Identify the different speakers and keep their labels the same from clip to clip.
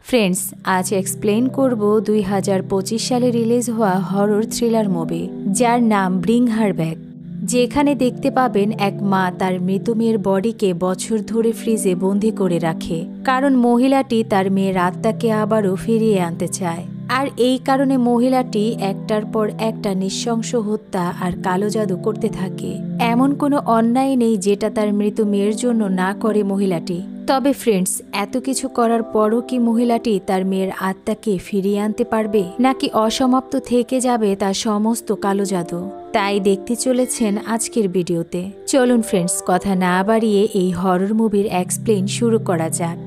Speaker 1: Friends, আজ explain করব 2025 সালে রিলিজ হওয়া হরর থ্রিলার মুভি যার নাম ব্রিং হার ব্যাক, যেখানে দেখতে পাবেন এক মা তার মৃত মেয়ের বডিকে বছর ধরে ফ্রিজে বন্দি করে রাখে, কারণ মহিলাটি তার মেয়ের আত্মাকে আবারও ফিরিয়ে আনতে চায়। আর এই কারণে মহিলাটি একটার পর একটা নৃশংস হত্যা আর কালো জাদু করতে থাকে। এমন কোনো অন্যায় নেই যেটা তার মৃত মেয়ের জন্য না করে মহিলাটি। তবে ফ্রেন্ডস, এত কিছু করার পরও কি মহিলাটি তার মেয়ের আত্মাকে ফিরিয়ে আনতে পারবে, নাকি অসমাপ্ত থেকে যাবে তার সমস্ত কালো জাদু? তাই দেখতে চলেছেন আজকের ভিডিওতে। চলুন ফ্রেন্ডস, কথা না বাড়িয়ে এই হরর মুভির এক্সপ্লেন শুরু করা যাক।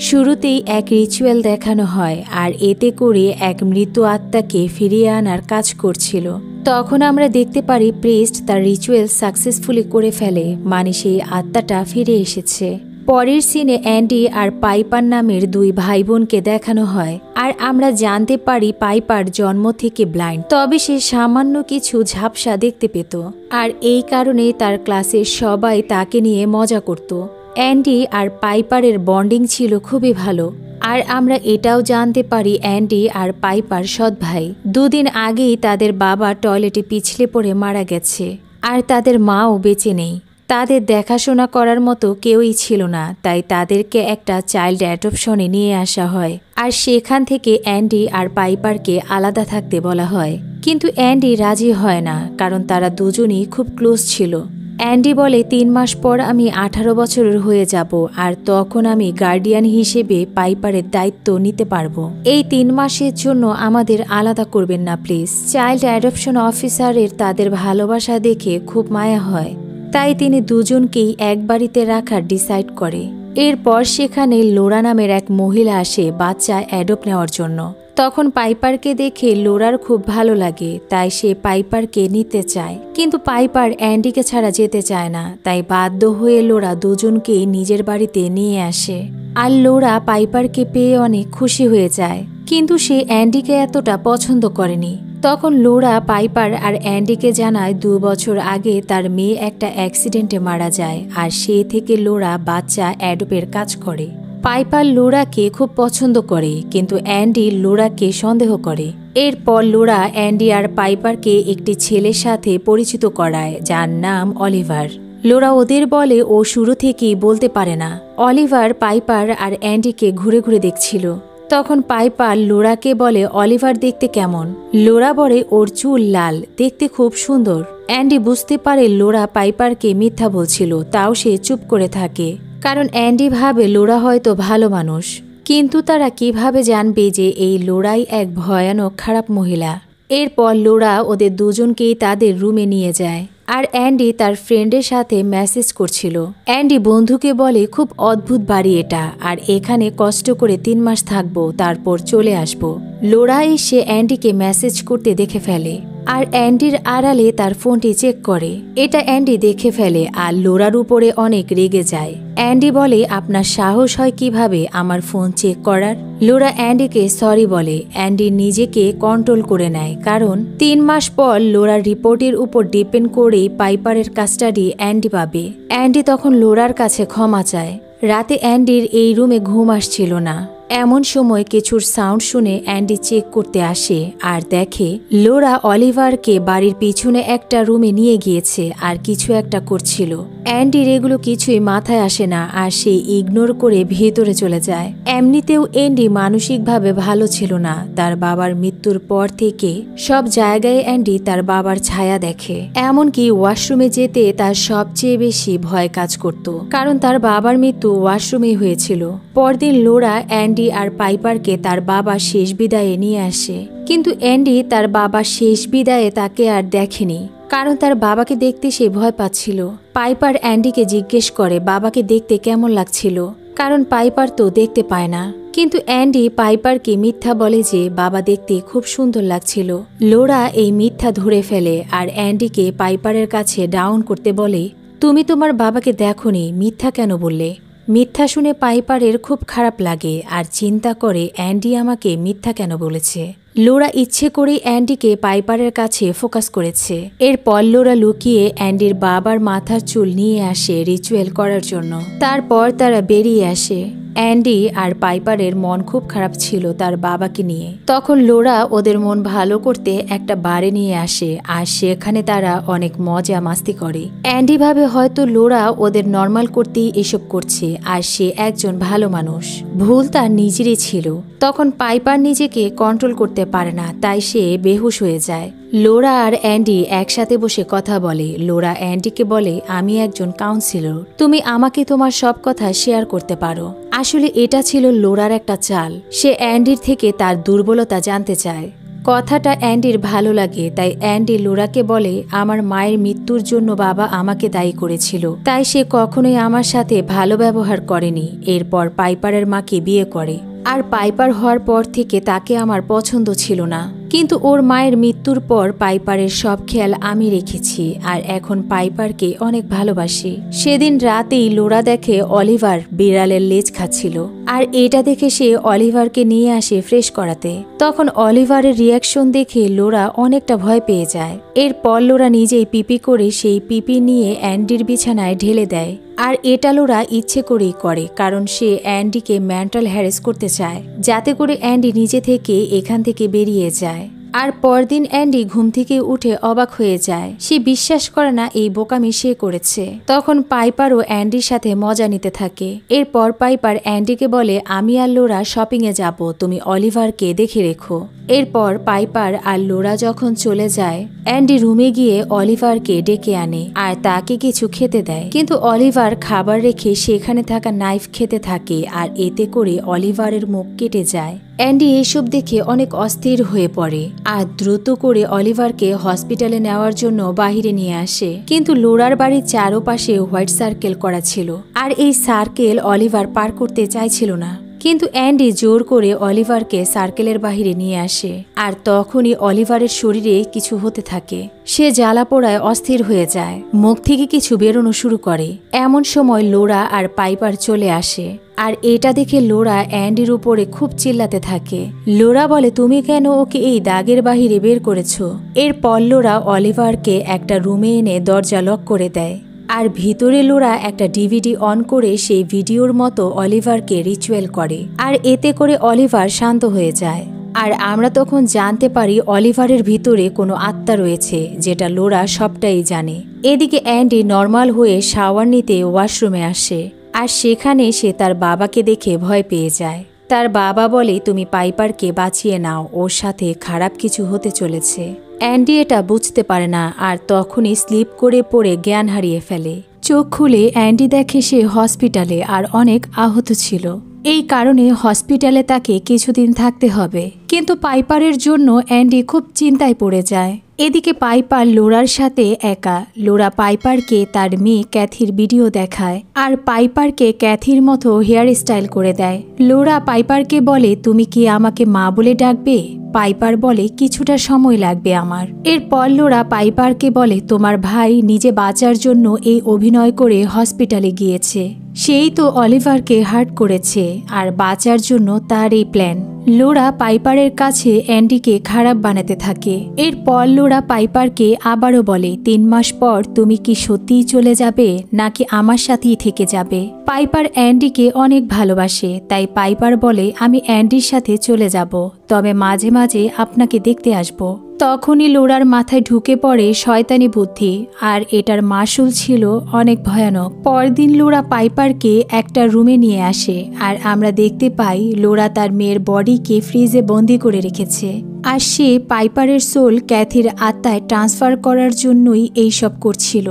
Speaker 1: শুরুতেই এক রিচুয়াল দেখানো হয়, আর এতে করে এক মৃত আত্মাকে ফিরিয়ে আনার কাজ করছিল। তখন আমরা দেখতে পারি প্রিস্ট তার রিচুয়াল সাকসেসফুলি করে ফেলে, মানে সেই আত্মাটা ফিরে এসেছে। পরের সিনে অ্যান্ডি আর পাইপার নামের দুই ভাই বোনকে দেখানো হয়, আর আমরা জানতে পারি পাইপার জন্ম থেকে ব্লাইন্ড, তবে সে সামান্য কিছু ঝাপসা দেখতে পেত, আর এই কারণে তার ক্লাসের সবাই তাকে নিয়ে মজা করত। অ্যান্ডি আর পাইপারের বন্ডিং ছিল খুবই ভালো, আর আমরা এটাও জানতে পারি অ্যান্ডি আর পাইপার সৎ ভাই। দুদিন আগেই তাদের বাবা টয়লেটে পিছলে পড়ে মারা গেছে, আর তাদের মাও বেঁচে নেই। তাদের দেখাশোনা করার মতো কেউই ছিল না, তাই তাদেরকে একটা চাইল্ড অ্যাডপশনে নিয়ে আসা হয়, আর সেখান থেকে অ্যান্ডি আর পাইপারকে আলাদা থাকতে বলা হয়। কিন্তু অ্যান্ডি রাজি হয় না, কারণ তারা দুজনই খুব ক্লোজ ছিল। অ্যান্ডি বলে 3 মাস পর আমি 18 বছরের হয়ে যাব, আর তখন আমি গার্ডিয়ান হিসেবে পাইপারের দায়িত্ব নিতে পারবো। এই 3 মাসের জন্য আমাদের আলাদা করবেন না প্লিজ। চাইল্ড অ্যাডপশন অফিসারের তাদের ভালোবাসা দেখে খুব মায়া হয়, তাই তিনি দুজনকেই এক বাড়িতে রাখার ডিসাইড করে। এরপর সেখানে লোরা নামের এক মহিলা আসে বাচ্চা অ্যাডপ্ট নেওয়ার জন্য। তখন পাইপারকে দেখে লোরার খুব ভালো লাগে, তাই সে পাইপারকে নিতে চায়। কিন্তু পাইপার অ্যান্ডিকে ছাড়া যেতে চায় না, তাই বাধ্য হয়ে লোরা দুজনকেই নিজের বাড়িতে নিয়ে আসে। আর লোরা পাইপারকে পেয়ে অনেক খুশি হয়ে যায়, কিন্তু সে অ্যান্ডিকে এতটা পছন্দ করেনি। তখন লোরা পাইপার আর অ্যান্ডিকে জানায় 2 বছর আগে তার মেয়ে একটা অ্যাক্সিডেন্টে মারা যায়, আর সে থেকে লোরা বাচ্চা অ্যাডপের কাজ করে। পাইপার লোরাকে খুব পছন্দ করে, কিন্তু অ্যান্ডি লোরাকে সন্দেহ করে। এরপর লোরা অ্যান্ডি আর পাইপারকে একটি ছেলের সাথে পরিচিত করায়, যার নাম অলিভার। লোরা ওদের বলে ও শুরু থেকেই বলতে পারে না। অলিভার পাইপার আর অ্যান্ডিকে ঘুরে ঘুরে দেখছিল। তখন পাইপার লোরাকে বলে অলিভার দেখতে কেমন? লোরা বলে ওর চুল লাল, দেখতে খুব সুন্দর। অ্যান্ডি বুঝতে পারে লোরা পাইপারকে মিথ্যা বলছিল, তাও সে চুপ করে থাকে, কারণ অ্যান্ডি ভাবে লোরা হয়তো ভালো মানুষ। কিন্তু তারা কিভাবে জানবে যে এই লোরাই এক ভয়ানক খারাপ মহিলা? এরপর লোরা ওদের দুজনকেই তাদের রুমে নিয়ে যায়, আর অ্যান্ডি তার ফ্রেন্ডের সাথে মেসেজ করছিল। অ্যান্ডি বন্ধুকে বলে খুব অদ্ভুত বাড়ি এটা, আর এখানে কষ্ট করে 3 মাস থাকবো, তারপর চলে আসবো। লোরা এসে অ্যান্ডিকে মেসেজ করতে দেখে ফেলে, আর অ্যান্ডির আড়ালে তার ফোনটি চেক করে। এটা অ্যান্ডি দেখে ফেলে, আর লোরার উপরে অনেক রেগে যায়। অ্যান্ডি বলে আপনার সাহস হয় কিভাবে আমার ফোন চেক করার? লোরা অ্যান্ডিকে সরি বলে। অ্যান্ডি নিজেকে কন্ট্রোল করে নেয়, কারণ 3 মাস পর লোরার রিপোর্টের উপর ডিপেন্ড করেই পাইপারের কাস্টাডি অ্যান্ডি পাবে। অ্যান্ডি তখন লোরার কাছে ক্ষমা চায়। রাতে অ্যান্ডির এই রুমে ঘুম আসছিল না। এমন সময় কিছুর সাউন্ড শুনে অ্যান্ডি চেক করতে আসে, আর দেখে লোরা অলিভারকে বাড়ির পিছনে একটা রুমে নিয়ে গিয়েছে আর কিছু একটা করছিল। অ্যান্ডির এগুলো কিছুই মাথায় আসে না, আর সে ইগনোর করে ভেতরে চলে যায়। এমনিতেও অ্যান্ডি মানসিকভাবে ভালো ছিল না। তার বাবার মৃত্যুর পর থেকে সব জায়গায় অ্যান্ডি তার বাবার ছায়া দেখে। এমনকি ওয়াশরুমে যেতে তার সবচেয়ে বেশি ভয় কাজ করত, কারণ তার বাবার মৃত্যু ওয়াশরুমে হয়েছিল। পরদিন লোরা অ্যান্ডি আর পাইপারকে তার বাবা শেষ বিদায়ে নিয়ে আসে, কিন্তু অ্যান্ডি তার বাবা শেষ বিদায়ে তাকে আর দেখেনি, কারণ তার বাবাকে দেখতে সে ভয় পাচ্ছিল। পাইপার অ্যান্ডিকে জিজ্ঞেস করে বাবাকে দেখতে কেমন লাগছিল, কারণ পাইপার তো দেখতে পায় না। কিন্তু অ্যান্ডি পাইপারকে মিথ্যা বলে যে বাবা দেখতে খুব সুন্দর লাগছিল। লোরা এই মিথ্যা ধরে ফেলে, আর অ্যান্ডিকে পাইপারের কাছে ডাউন করতে বলে তুমি তোমার বাবাকে দেখোনি, মিথ্যা কেন বললে? মিথ্যা শুনে পাইপারের খুব খারাপ লাগে, আর চিন্তা করে অ্যান্ডি আমাকে মিথ্যা কেন বলেছে। লোরা ইচ্ছে করেই অ্যান্ডিকে পাইপারের কাছে ফোকাস করেছে। এরপর লোরা লুকিয়ে অ্যান্ডির বাবার মাথার চুল নিয়ে আসে রিচুয়াল করার জন্য। তারপর তারা বেরিয়ে আসে। অ্যান্ডি আর পাইপারের মন খুব খারাপ ছিল তার বাবাকে নিয়ে। তখন লোরা ওদের মন ভালো করতে একটা বারে নিয়ে আসে আর সেখানে তারা অনেক মজা মাস্তি করে। অ্যান্ডি ভাবে হয়তো লোরা ওদের নর্মাল করতেই এসব করছে আর সে একজন ভালো মানুষ, ভুল তার নিজেরই ছিল। তখন পাইপার নিজেকে কন্ট্রোল করতে পারে না, তাই সে বেহুশ হয়ে যায়। লোরা আর অ্যান্ডি একসাথে বসে কথা বলে। লোরা অ্যান্ডিকে বলে, আমি একজন কাউন্সিলর, তুমি আমাকে তোমার সব কথা শেয়ার করতে পারো। আসলে এটা ছিল লোরার একটা চাল। সে অ্যান্ডির থেকে তার দুর্বলতা জানতে চায়। কথাটা অ্যান্ডির ভালো লাগে, তাই অ্যান্ডি লোরাকে বলে, আমার মায়ের মৃত্যুর জন্য বাবা আমাকে দায়ী করেছিল, তাই সে কখনোই আমার সাথে ভালো ব্যবহার করেনি। এরপর পাইপারের মাকে বিয়ে করে। আর পাইপার হওয়ার পর থেকে তাকে আমার পছন্দ ছিল না, কিন্তু ওর মায়ের মৃত্যুর পর পাইপারের সব খেয়াল আমি রেখেছি আর এখন পাইপারকে অনেক ভালোবাসি। সেদিন রাতেই লোরা দেখে অলিভার বিড়ালের লেজ খাচ্ছিল আর এটা দেখে সে অলিভারকে নিয়ে আসে ফ্রেশ করাতে। তখন অলিভারের রিয়াকশন দেখে লোরা অনেকটা ভয় পেয়ে যায়। এরপর লোরা নিজেই পিপি করে সেই পিপি নিয়ে অ্যান্ডির বিছানায় ঢেলে দেয়। আর এটা লোরা ইচ্ছে করেই করে, কারণ সে অ্যান্ডিকে মেন্টাল হ্যারেস করতে চায়, যাতে করে অ্যান্ডি নিজে থেকে এখান থেকে বেরিয়ে যায়। আর পরদিন অ্যান্ডি ঘুম থেকে উঠে অবাক হয়ে যায়। সে বিশ্বাস করে না এই বোকামি সে করেছে। তখন পাইপারও অ্যান্ডির সাথে মজা নিতে থাকে। এরপর পাইপার অ্যান্ডিকে বলে, আমি আর লোরা শপিংয়ে যাব, তুমি অলিভারকে দেখে রেখো। এরপর পাইপার আর লোরা যখন চলে যায়, অ্যান্ডি রুমে গিয়ে অলিভারকে ডেকে আনে আর তাকে কিছু খেতে দেয়। কিন্তু অলিভার খাবার রেখে সেখানে থাকা নাইফ খেতে থাকে আর এতে করে অলিভারের মুখ কেটে যায়। অ্যান্ডি এইসব দেখে অনেক অস্থির হয়ে পড়ে আর দ্রুত করে অলিভারকে হসপিটালে নেওয়ার জন্য বাহিরে নিয়ে আসে। কিন্তু লোরার বাড়ির চারপাশে হোয়াইট সার্কেল করা ছিল আর এই সার্কেল অলিভার পার করতে চাইছিল না। কিন্তু অ্যান্ডি জোর করে অলিভারকে সার্কেলের বাহিরে নিয়ে আসে আর তখনই অলিভারের শরীরে কিছু হতে থাকে। সে জ্বালা পোড়ায় অস্থির হয়ে যায়, মুখ থেকে কিছু বেরোনো শুরু করে। এমন সময় লোরা আর পাইপার চলে আসে আর এটা দেখে লোরা অ্যান্ডির উপরে খুব চিল্লাতে থাকে। লোরা বলে, তুমি কেন ওকে এই দাগের বাহিরে বের করেছো? এরপর লোরা অলিভারকে একটা রুমে এনে দরজা লক করে দেয় আর ভিতরে লোরা একটা ডিভিডি অন করে সেই ভিডিওর মতো অলিভারকে রিচুয়াল করে আর এতে করে অলিভার শান্ত হয়ে যায়। আর আমরা তখন জানতে পারি অলিভারের ভিতরে কোনো আত্মা রয়েছে, যেটা লোরা সবটাই জানে। এদিকে অ্যান্ডি নর্মাল হয়ে শাওয়ার নিতে ওয়াশরুমে আসে আর সেখানে সে তার বাবাকে দেখে ভয় পেয়ে যায়। তার বাবা বলে, তুমি পাইপারকে বাঁচিয়ে নাও, ওর সাথে খারাপ কিছু হতে চলেছে। অ্যান্ডি এটা বুঝতে পারে না আর তখনই স্লিপ করে পড়ে জ্ঞান হারিয়ে ফেলে। চোখ খুলে অ্যান্ডি দেখে সে হসপিটালে আর অনেক আহত ছিল। এই কারণে হসপিটালে তাকে কিছুদিন থাকতে হবে। কিন্তু পাইপারের জন্য অ্যান্ডি খুব চিন্তায় পড়ে যায়। এদিকে পাইপার লোরার সাথে একা। লোরা পাইপারকে তার মেয়ে ক্যাথির ভিডিও দেখায় আর পাইপারকে ক্যাথির মতো হেয়ার স্টাইল করে দেয়। লোরা পাইপারকে বলে, তুমি কি আমাকে মা বলে ডাকবে? পাইপার বলে, কিছুটা সময় লাগবে আমার। এরপর লোরা পাইপারকে বলে, তোমার ভাই নিজে বাঁচার জন্য এই অভিনয় করে হসপিটালে গিয়েছে, সেই তো অলিভারকে হার্ট করেছে আর বাঁচার জন্য তার এই প্ল্যান। লোরা পাইপারের কাছে অ্যান্ডিকে খারাপ বানাতে থাকে। এরপর লোরা পাইপারকে আবারও বলে, 3 মাস পর তুমি কি সত্যিই চলে যাবে নাকি আমার সাথেই থেকে যাবে? পাইপার অ্যান্ডিকে অনেক ভালোবাসে, তাই পাইপার বলে, আমি অ্যান্ডির সাথে চলে যাব, তবে মাঝে মাঝে আপনাকে দেখতে আসব। তখনই লোরার মাথায় ঢুকে পড়ে শয়তানি বুদ্ধি আর এটার মাসুল ছিল অনেক ভয়ানক। পরদিন লোরা পাইপারকে একটা রুমে নিয়ে আসে আর আমরা দেখতে পাই লোরা তার মেয়ের বডিকে ফ্রিজে বন্দি করে রেখেছে আর সে পাইপারের সোল ক্যাথির আত্মায় ট্রান্সফার করার জন্যই এইসব করছিল।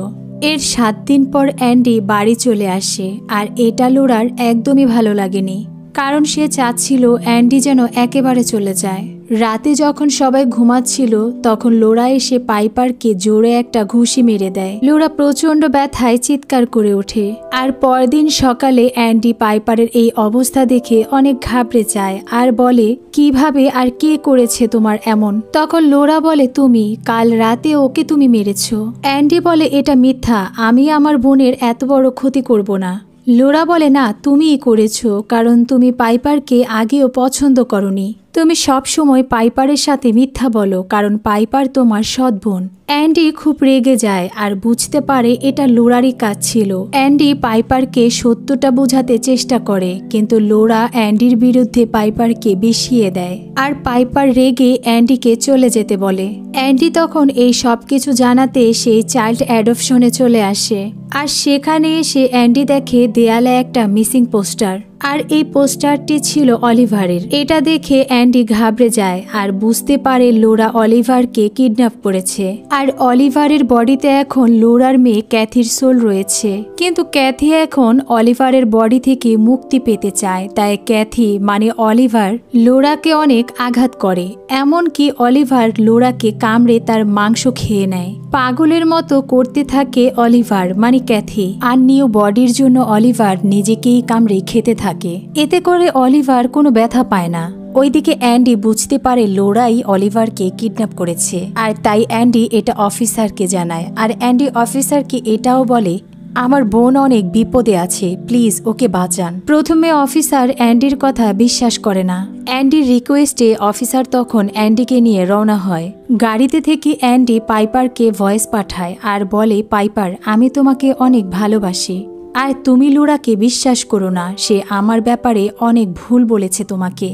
Speaker 1: এর 7 দিন পর অ্যান্ডি বাড়ি চলে আসে আর এটা লোরার একদমই ভালো লাগেনি, কারণ সে চাচ্ছিল অ্যান্ডি যেন একেবারে চলে যায়। রাতে যখন সবাই ঘুমাচ্ছিল তখন লোরা এসে পাইপারকে জোরে একটা ঘুষি মেরে দেয়। লোরা প্রচন্ড ব্যথায় চিৎকার করে ওঠে আর পরদিন সকালে অ্যান্ডি পাইপারের এই অবস্থা দেখে অনেক ঘাবড়ে যায় আর বলে, কিভাবে আর কে করেছে তোমার এমন? তখন লোরা বলে, তুমি কাল রাতে ওকে তুমি মেরেছ। অ্যান্ডি বলে, এটা মিথ্যা, আমি আমার বোনের এত বড় ক্ষতি করব না। লোরা বলে, না, তুমিই করেছো, কারণ তুমি পাইপারকে আগেও পছন্দ করনি। তুমি সব সময় পাইপারের সাথে মিথ্যা বলো, কারণ পাইপার তোমার সৎ বোন। অ্যান্ডি খুব রেগে যায় আর বুঝতে পারে এটা লোরারই কাজ ছিল। অ্যান্ডি পাইপারকে সত্যটা বোঝাতে চেষ্টা করে, কিন্তু লোরা অ্যান্ডির বিরুদ্ধে পাইপারকে বিষিয়ে দেয় আর পাইপার রেগে অ্যান্ডিকে চলে যেতে বলে। অ্যান্ডি তখন এই সব কিছু জানাতে সেই চাইল্ড অ্যাডপশনে চলে আসে, আর সেখানে এসে অ্যান্ডি দেখে দেয়ালে একটা মিসিং পোস্টার, আর এই পোস্টারটি ছিল অলিভারের। এটা দেখে অ্যান্ডি ঘাবড়ে যায় আর বুঝতে পারে লোরা অলিভারকে কিডন্যাপ করেছে, আর অলিভারের বডিতে এখন লোরার মেয়ে ক্যাথির সোল রয়েছে। কিন্তু ক্যাথি এখন অলিভারের বডি থেকে মুক্তি পেতে চায়, তাই ক্যাথি মানে অলিভার লোরাকে অনেক আঘাত করে, এমনকি অলিভার লোরাকে কামড়ে তার মাংস খেয়ে নেয়। পাগলের মতো করতে থাকে অলিভার মানে ক্যাথি, আর নিউ বডির জন্য অলিভার নিজেকেই কামড়ে খেতে থাকে। এতে করে অলিভার কোনো ব্যথা পায় না। ওইদিকে অ্যান্ডি বুঝতে পারে লোরাই অলিভারকে কিডন্যাপ করেছে, আর তাই অ্যান্ডি এটা অফিসারকে জানায়, আর অ্যান্ডি অফিসারকে এটাও বলে আমার বোন অনেক বিপদে আছে, প্লিজ ওকে বাঁচান। প্রথমে অফিসার অ্যান্ডির কথা বিশ্বাস করে না। অ্যান্ডির রিকোয়েস্টে অফিসার তখন অ্যান্ডিকে নিয়ে রওনা হয়। গাড়িতে থেকে অ্যান্ডি পাইপারকে ভয়েস পাঠায় আর বলে, পাইপার আমি তোমাকে অনেক ভালোবাসি, আর তুমি লোরাকে বিশ্বাস করো না, সে আমার ব্যাপারে অনেক ভুল বলেছে তোমাকে,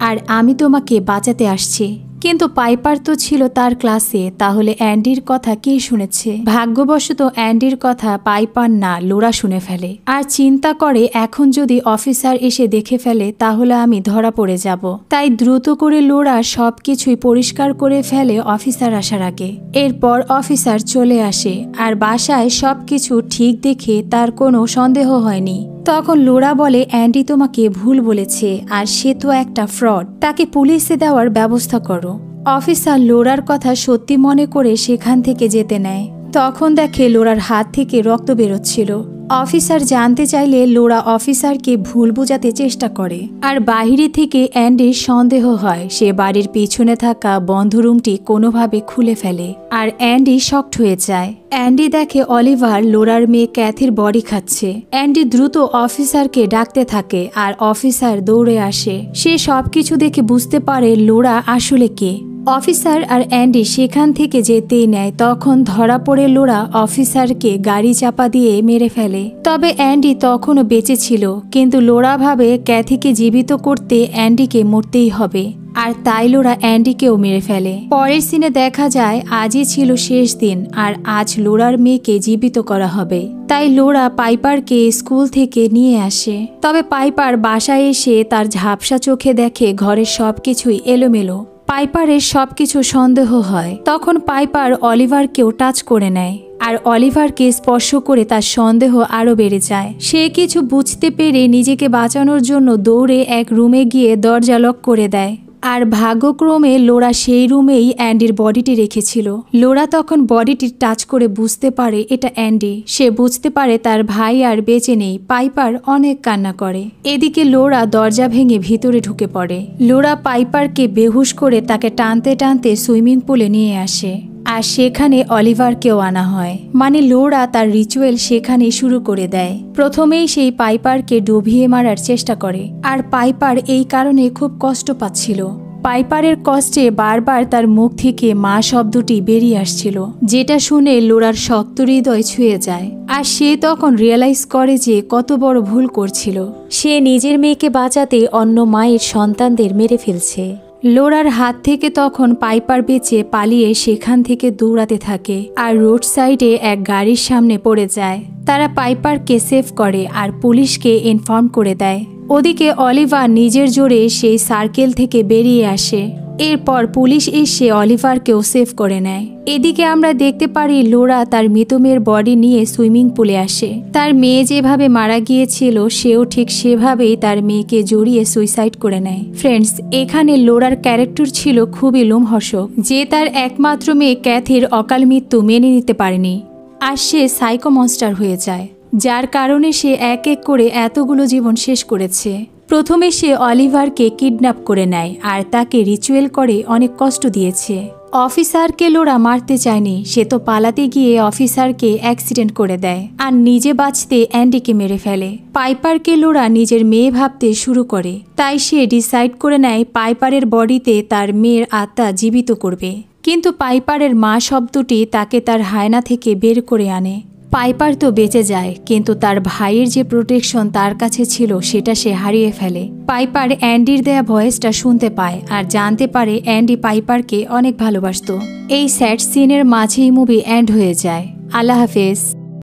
Speaker 1: আর আমি তোমাকে বাঁচাতে আসছি। কিন্তু পাইপার তো ছিল তার ক্লাসে, তাহলে অ্যান্ডির কথা কে শুনেছে? ভাগ্যবশত অ্যান্ডির কথা পাইপার না লোরা শুনে ফেলে, আর চিন্তা করে এখন যদি অফিসার এসে দেখে ফেলে তাহলে আমি ধরা পড়ে যাব। তাই দ্রুত করে লোরা সবকিছুই পরিষ্কার করে ফেলে অফিসার আসার আগে। এরপর অফিসার চলে আসে, আর বাসায় সবকিছু ঠিক দেখে তার কোনো সন্দেহ হয়নি। তখন লোরা বলে, অ্যান্ডি তোমাকে ভুল বলেছে, আর সে তো একটা ফ্রড, তাকে পুলিশে দেওয়ার ব্যবস্থা করো। অফিসার লোরার কথা সত্যি মনে করে সেখান থেকে যেতে নেয়। তখন দেখে লোরার হাত থেকে রক্ত বেরোচ্ছিল। অফিসার জানতে চাইলে লোরা অফিসারকে ভুল বোঝাতে চেষ্টা করে, আর বাহিরে থেকে অ্যান্ডির সন্দেহ হয়। সে বাড়ির পিছনে থাকা বন্ধ রুমটি কোনোভাবে খুলে ফেলে, আর অ্যান্ডি শকড হয়ে যায়। অ্যান্ডি দেখে অলিভার লোরার মেয়ে ক্যাথির বডি খাচ্ছে। অ্যান্ডি দ্রুত অফিসারকে ডাকতে থাকে, আর অফিসার দৌড়ে আসে। সে সবকিছু দেখে বুঝতে পারে লোরা আসলে কে। অফিসার আর অ্যান্ডি সেখান থেকে যেতেই নেয়, তখন ধরা পড়ে লোরা অফিসারকে গাড়ি চাপা দিয়ে মেরে ফেলে। তবে অ্যান্ডি তখনও বেঁচে ছিল, কিন্তু লোরা ভাবে ক্যাথিকে জীবিত করতে অ্যান্ডিকে মরতেই হবে, আর তাই লোরা অ্যান্ডিকেও মেরে ফেলে। পরের সিনে দেখা যায় আজই ছিল শেষ দিন, আর আজ লোরার মেয়েকে জীবিত করা হবে। তাই লোরা পাইপারকে স্কুল থেকে নিয়ে আসে। তবে পাইপার বাসায় এসে তার ঝাপসা চোখে দেখে ঘরের সবকিছুই এলোমেলো। পাইপারের সবকিছু সন্দেহ হয়। তখন পাইপার অলিভারকেও টাচ করে নেয়, আর অলিভারকে স্পর্শ করে তার সন্দেহ আরও বেড়ে যায়। সে কিছু বুঝতে পেরে নিজেকে বাঁচানোর জন্য দৌড়ে এক রুমে গিয়ে দরজা লক করে দেয়, আর ভাগ্যক্রমে লোরা সেই রুমেই অ্যান্ডির বডিটি রেখেছিল। লোরা তখন বডিটি টাচ করে বুঝতে পারে এটা অ্যান্ডি। সে বুঝতে পারে তার ভাই আর বেঁচে নেই। পাইপার অনেক কান্না করে। এদিকে লোরা দরজা ভেঙে ভিতরে ঢুকে পড়ে। লোরা পাইপারকে বেহুশ করে তাকে টানতে টানতে সুইমিং পুলে নিয়ে আসে, আর সেখানে অলিভারকেও আনা হয়। মানে লোরা তার রিচুয়াল সেখানে শুরু করে দেয়। প্রথমেই সেই পাইপারকে ডুবিয়ে মারার চেষ্টা করে, আর পাইপার এই কারণে খুব কষ্ট পাচ্ছিল। পাইপারের কষ্টে বারবার তার মুখ থেকে মা শব্দটি বেরিয়ে আসছিল, যেটা শুনে লোরার শক্ত হৃদয় ছুঁয়ে যায়। আর সে তখন রিয়েলাইজ করে যে কত বড় ভুল করছিল। সে নিজের মেয়েকে বাঁচাতে অন্য মায়ের সন্তানদের মেরে ফেলছে। লোরার হাত থেকে তখন পাইপার বেঁচে পালিয়ে সেখান থেকে দৌড়াতে থাকে, আর রোড সাইডে এক গাড়ির সামনে পড়ে যায়। তারা পাইপারকে সেভ করে আর পুলিশকে ইনফর্ম করে দেয়। ওদিকে অলিভার নিজের জোরে সেই সার্কেল থেকে বেরিয়ে আসে। এরপর পুলিশ এসে অলিভারকেও সেভ করে নেয়। এদিকে আমরা দেখতে পারি লোরা তার মৃত মেয়ের বডি নিয়ে সুইমিং পুলে আসে। তার মেয়ে যেভাবে মারা গিয়েছিল সেও ঠিক সেভাবেই তার মেয়েকে জড়িয়ে সুইসাইড করে নেয়। ফ্রেন্ডস, এখানে লোরার ক্যারেক্টার ছিল খুবই লোমহর্ষক, যে তার একমাত্র মেয়ে ক্যাথির অকাল মৃত্যু মেনে নিতে পারেনি, আর সে সাইকো মনস্টার হয়ে যায়, যার কারণে সে এক এক করে এতগুলো জীবন শেষ করেছে। প্রথমে সে অলিভারকে কিডন্যাপ করে নেয় আর তাকে রিচুয়াল করে অনেক কষ্ট দিয়েছে। অফিসারকে লোরা মারতে চায়নি, সে তো পালাতে গিয়ে অফিসারকে অ্যাক্সিডেন্ট করে দেয় আর নিজে বাঁচতে অ্যান্ডিকে মেরে ফেলে। পাইপারকে লোরা নিজের মেয়ে ভাবতে শুরু করে, তাই সে ডিসাইড করে নেয় পাইপারের বডিতে তার মেয়ের আত্মা জীবিত করবে। কিন্তু পাইপারের মা শব্দটি তাকে তার হায়না থেকে বের করে আনে। পাইপার তো বেঁচে যায়, কিন্তু তার ভাইয়ের যে প্রোটেকশন তার কাছে ছিল সেটা সে হারিয়ে ফেলে। পাইপার অ্যান্ডির দেয়া ভয়েসটা শুনতে পায় আর জানতে পারে অ্যান্ডি পাইপারকে অনেক ভালোবাসত। এই স্যাড সিনের মাঝেই মুভি এন্ড হয়ে যায়। আল্লাহ হাফেজ।